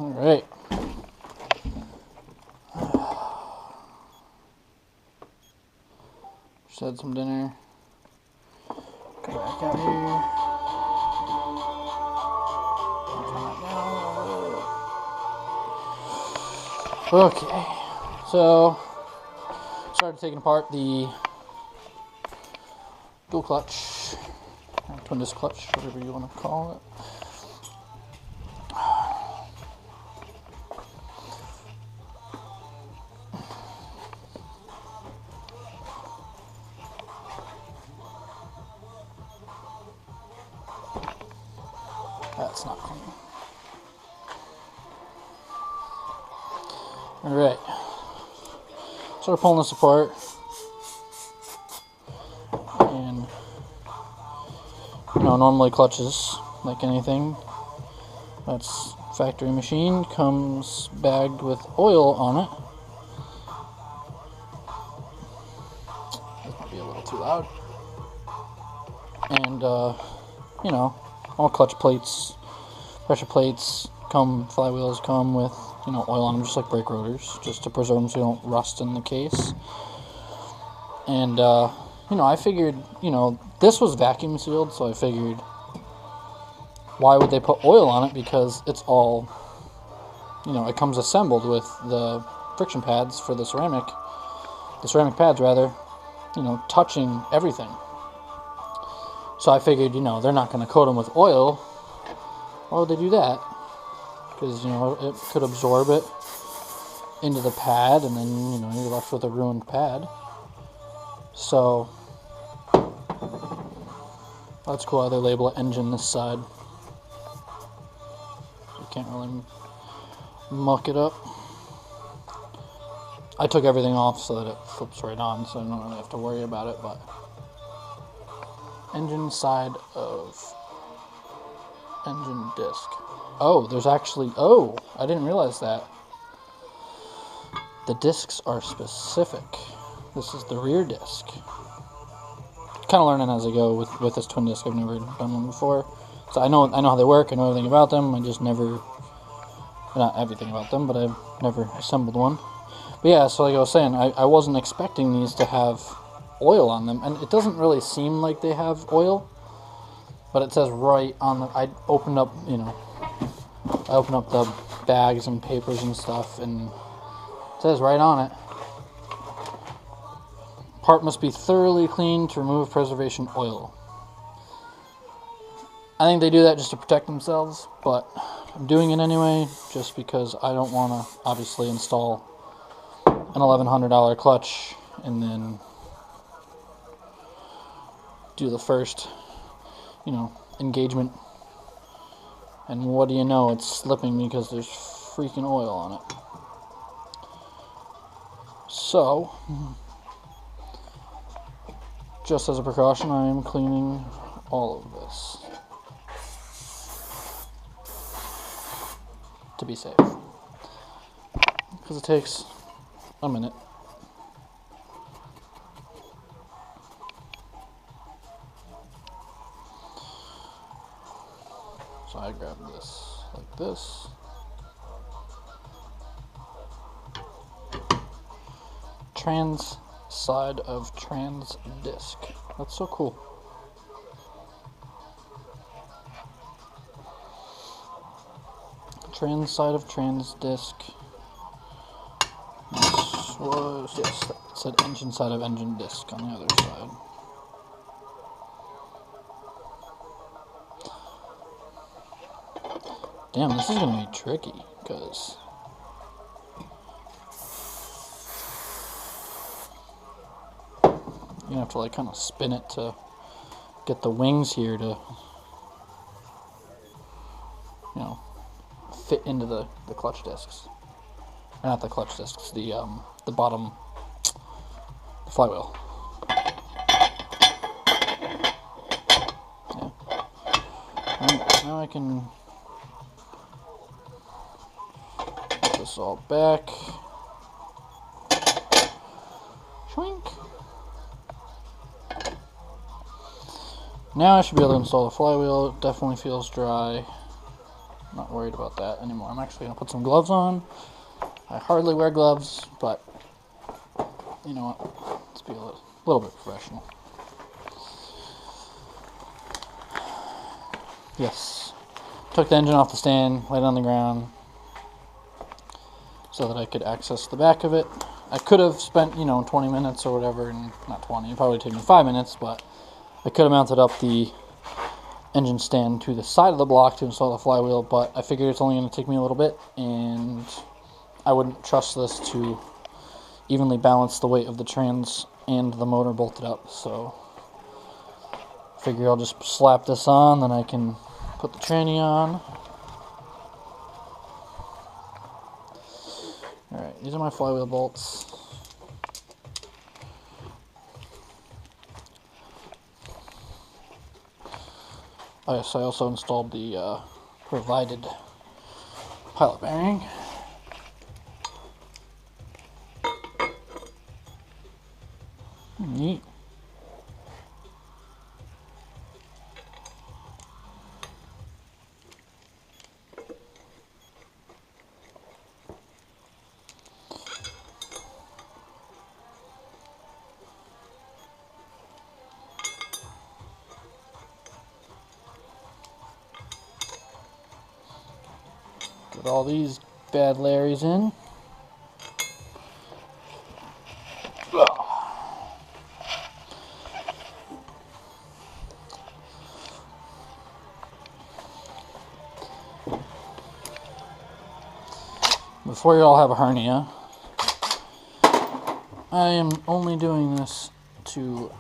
Alright. Just had some dinner. Come back out here. Okay, so started taking apart the dual clutch, twin disc clutch, whatever you want to call it. That's not clean. Alright, started pulling this apart, and normally clutches, like anything that's factory machine, comes bagged with oil on it. This might be a little too loud. And all clutch plates, pressure plates flywheels come with oil on them, just like brake rotors, just to preserve them so you don't rust in the case. And I figured, this was vacuum sealed, so I figured, why would they put oil on it? Because it's all, it comes assembled with the friction pads for the ceramic pads rather, touching everything. So I figured, they're not going to coat them with oil. Why would they do that? Because, it could absorb it into the pad, and then, you're left with a ruined pad. So, that's cool how they label it engine this side. You can't really muck it up. I took everything off so that it flips right on, so I don't really have to worry about it, but engine side of engine disc. Oh, there's actually, I didn't realize that. The discs are specific. This is the rear disc. Kind of learning as I go with this twin disc. I've never done one before. So I know how they work, I know everything about them. I just never, not everything about them, but I've never assembled one. But yeah, so like I was saying, I wasn't expecting these to have oil on them, and it doesn't really seem like they have oil, but it says right on the, I opened up the bags and papers and stuff, and it says right on it, part must be thoroughly cleaned to remove preservation oil. I think they do that just to protect themselves, but I'm doing it anyway, just because I don't want to obviously install an $1,100 clutch and then do the first, engagement, and what do you know, it's slipping because there's freaking oil on it. So, just as a precaution, I am cleaning all of this to be safe, because it takes a minute. So I grab this like this. Trans side of trans disc. That's so cool. Trans side of trans disc. This was, yes, it said engine side of engine disc on the other side. Damn, this is going to be tricky, because you have to kind of spin it to get the wings here to, fit into the clutch discs. Not the clutch discs, the bottom, the flywheel. Yeah. Alright, now I can put this all back. Shwink. Now I should be able to install the flywheel. It definitely feels dry. Not not worried about that anymore. I'm actually going to put some gloves on. I hardly wear gloves, but you know what? Let's be a little bit professional. Yes. Took the engine off the stand, laid it on the ground, so that I could access the back of it. I could have spent, 20 minutes or whatever, and not 20, it'd probably take me 5 minutes, but I could have mounted up the engine stand to the side of the block to install the flywheel, but I figured it's only going to take me a little bit, and I wouldn't trust this to evenly balance the weight of the trans and the motor bolted up, so I figure I'll just slap this on, then I can put the tranny on. Alright, these are my flywheel bolts. Oh yes, I also installed the provided pilot bearing. Neat. Get all these bad Larrys in. Before you all have a hernia, I am only doing this to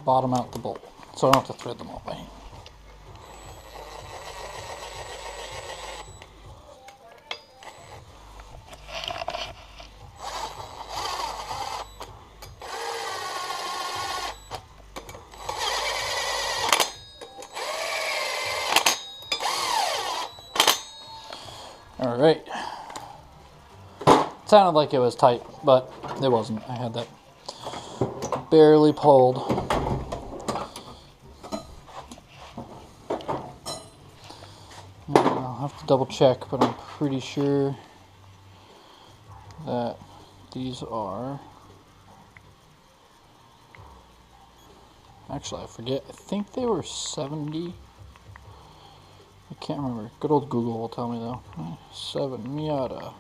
bottom out the bolt, so I don't have to thread them all by hand. Alright. Sounded like it was tight, but it wasn't. I had that barely pulled. I'll have to double check, but I'm pretty sure that these are... Actually, I forget. I think they were 70. I can't remember. Good old Google will tell me though. 7 Miata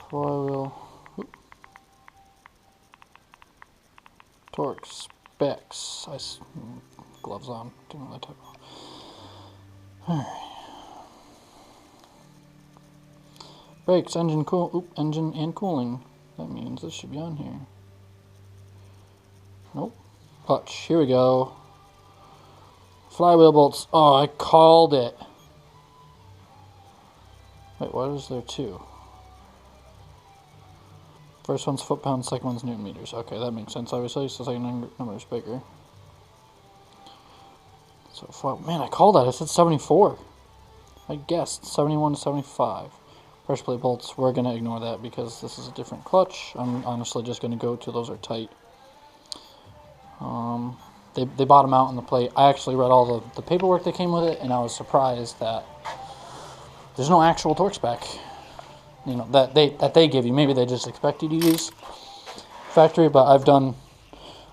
Flywheel. Torque specs. Gloves on. Didn't really type on. Alright. Brakes, engine and cooling. That means this should be on here. Nope. Clutch. Here we go. Flywheel bolts. Oh, I called it. Wait, what is there two? First one's foot-pounds, second one's newton meters. Okay, that makes sense, obviously, so the second number is bigger. So, man, I called that. I said 74. I guessed 71 to 75. Pressure plate bolts, we're going to ignore that because this is a different clutch. I'm honestly just going to go to those are tight. They bottom out on the plate. I actually read all the paperwork that came with it, and I was surprised that there's no actual torque spec, that they give you. Maybe they just expect you to use factory, but I've done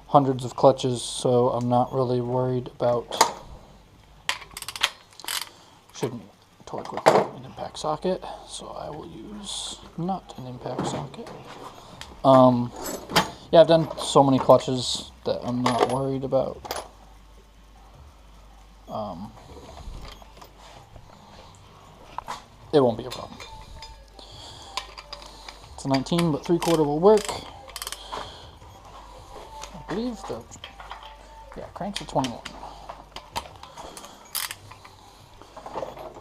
hundreds of clutches, so I'm not really worried about. Shouldn't torque with an impact socket, so I will use not an impact socket. Yeah, I've done so many clutches that I'm not worried about. It won't be a problem. It's a 19, but 3/4 will work. I believe crank's a 21.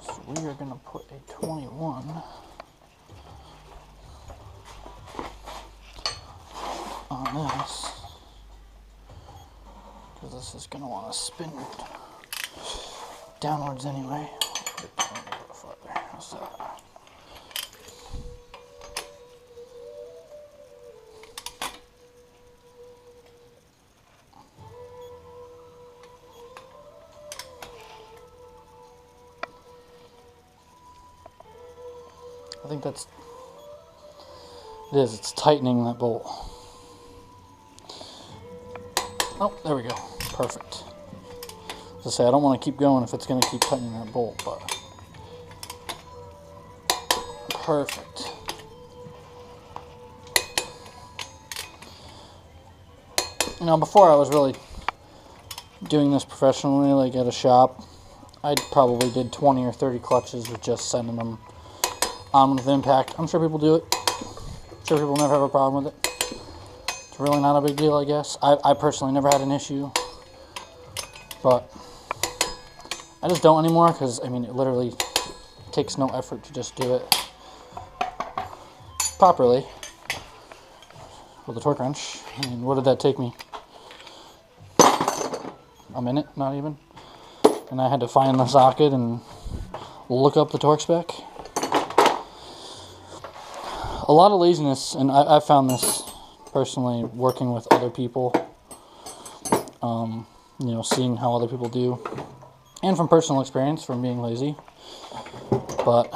So we are going to put a 21 on this, because this is going to want to spin downwards anyway. How's that? I think it is. It's tightening that bolt. Oh, there we go. Perfect. As I say, I don't want to keep going if it's going to keep tightening that bolt, but perfect. Now, before I was really doing this professionally, like at a shop, I probably did 20 or 30 clutches with just sending them on with impact. I'm sure people do it. I'm sure people never have a problem with it. It's really not a big deal, I guess. I personally never had an issue, but I just don't anymore because, I mean, it literally takes no effort to just do it properly with a torque wrench. I mean, what did that take me? A minute, not even. And I had to find the socket and look up the torque spec. A lot of laziness, and I found this personally working with other people, you know, seeing how other people do, and from personal experience from being lazy. But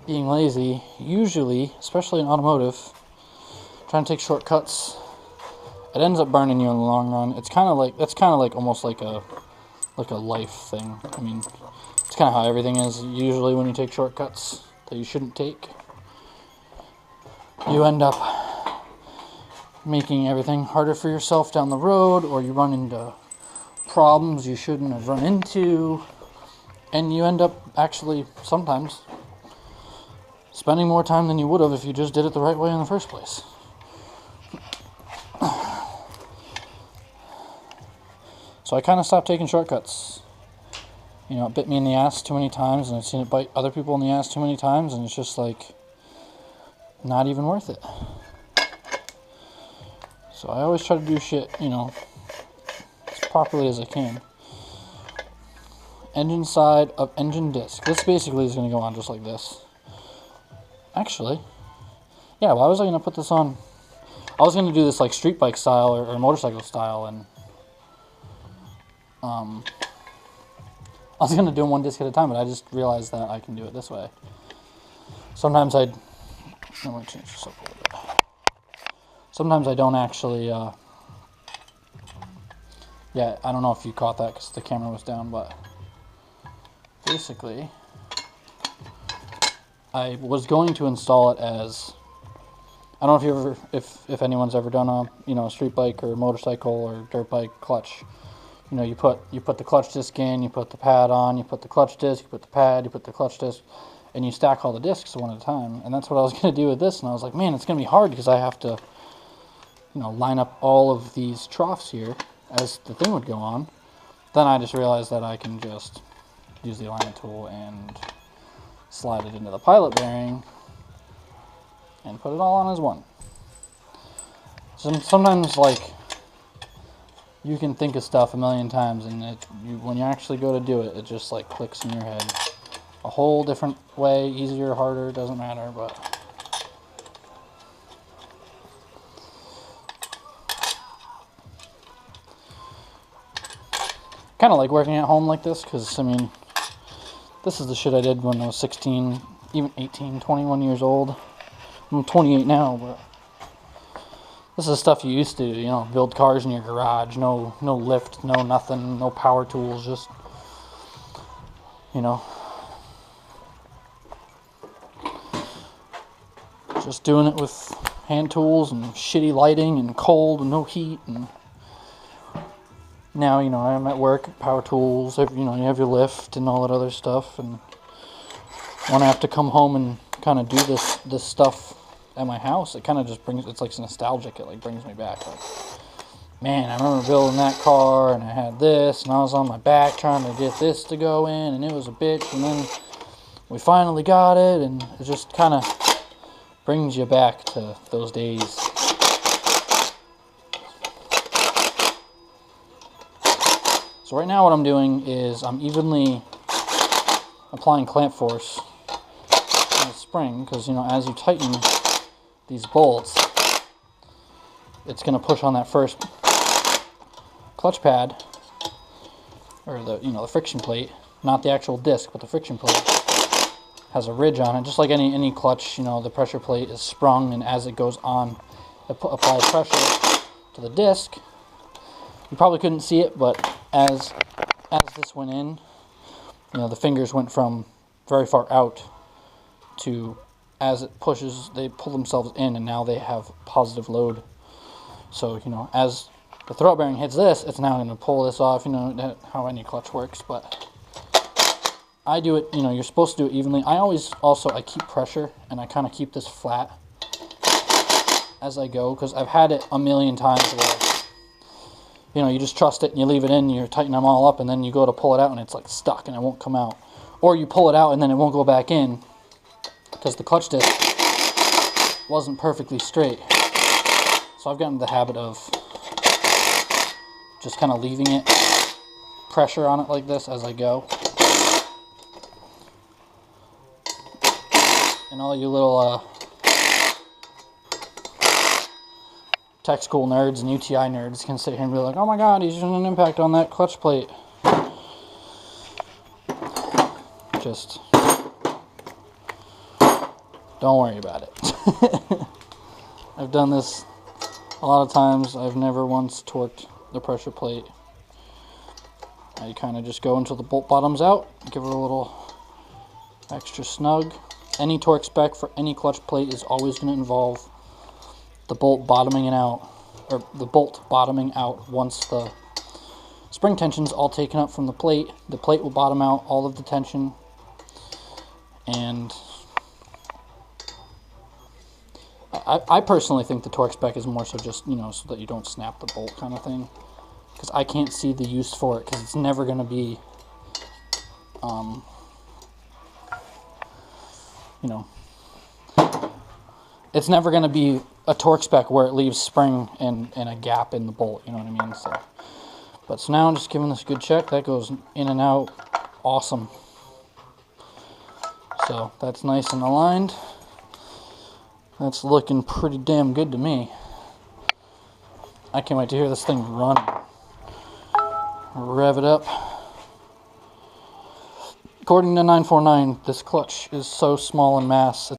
being lazy, usually, especially in automotive, trying to take shortcuts, it ends up burning you in the long run. It's kind of like almost like a life thing. I mean, it's kind of how everything is. Usually when you take shortcuts that you shouldn't take, you end up making everything harder for yourself down the road, or you run into problems you shouldn't have run into, and you end up actually sometimes spending more time than you would have if you just did it the right way in the first place. So I kind of stopped taking shortcuts. You know, it bit me in the ass too many times, and I've seen it bite other people in the ass too many times, and it's just like not even worth it. So I always try to do shit, you know, as properly as I can. Engine side of engine disc. This basically is going to go on just like this. Actually, yeah, why was I going to put this on? I was going to do this like street bike style or motorcycle style, and I was going to do them one disc at a time, but I just realized that I can do it this way. Sometimes I'm going to change this up a little bit. Sometimes I don't actually, yeah, I don't know if you caught that because the camera was down, but basically, I was going to install it as, I don't know if anyone's ever done a, you know, a street bike or a motorcycle or dirt bike clutch. You know, you put the clutch disc in, you put the pad on, you put the clutch disc, you put the pad, you put the clutch disc, and you stack all the discs one at a time. And that's what I was going to do with this, and I was like, man, it's going to be hard because I have to, you know, line up all of these troughs here as the thing would go on. Then I just realized that I can just use the alignment tool and slide it into the pilot bearing and put it all on as one. So sometimes, like, you can think of stuff a million times, and when you actually go to do it, it just like clicks in your head. A whole different way, easier, harder, doesn't matter, but kind of like working at home like this, because, I mean, this is the shit I did when I was 16, even 18, 21 years old. I'm 28 now, but this is stuff you used to, you know, build cars in your garage. No lift, no nothing, no power tools, just, you know, just doing it with hand tools and shitty lighting and cold and no heat. And now, you know, I'm at work, power tools, you know, you have your lift and all that other stuff. And when I have to come home and kind of do this stuff at my house, it kind of just brings, it's like nostalgic. It like brings me back. Like, man, I remember building that car, and I had this, and I was on my back trying to get this to go in, and it was a bitch, and then we finally got it, and it just kind of brings you back to those days. So right now what I'm doing is I'm evenly applying clamp force on the spring, because, you know, as you tighten these bolts, it's going to push on that first clutch pad or the friction plate, not the actual disc, but the friction plate, has a ridge on it. Just like any clutch, the pressure plate is sprung, and as it goes on, it applies pressure to the disc. You probably couldn't see it, but as this went in, the fingers went from very far out to, as it pushes, they pull themselves in, and now they have positive load. So, as the throat bearing hits this, it's now going to pull this off, how any clutch works. But I do it, you're supposed to do it evenly. I keep pressure, and I kind of keep this flat as I go, because I've had it a million times where, you just trust it and you leave it in, you tighten them all up, and then you go to pull it out and it's like stuck and it won't come out. Or you pull it out and then it won't go back in because the clutch disc wasn't perfectly straight. So I've gotten the habit of just kind of leaving it, pressure on it like this as I go. And all you little tech school nerds and UTI nerds can sit here and be like, oh my god, he's using an impact on that clutch plate. Just don't worry about it. I've done this a lot of times. I've never once torqued the pressure plate. I kind of just go until the bolt bottoms out, give it a little extra snug. Any torque spec for any clutch plate is always going to involve the bolt bottoming out, or the bolt bottoming out once the spring tension's all taken up from the plate. The plate will bottom out all of the tension, and I personally think the torque spec is more so just, so that you don't snap the bolt kind of thing, because I can't see the use for it, because it's never going to be, it's never going to be a torque spec where it leaves spring and a gap in the bolt, you know what I mean? So now I'm just giving this a good check. That goes in and out awesome. So that's nice and aligned. That's looking pretty damn good to me. I can't wait to hear this thing run. Rev it up. According to 949, this clutch is so small in mass,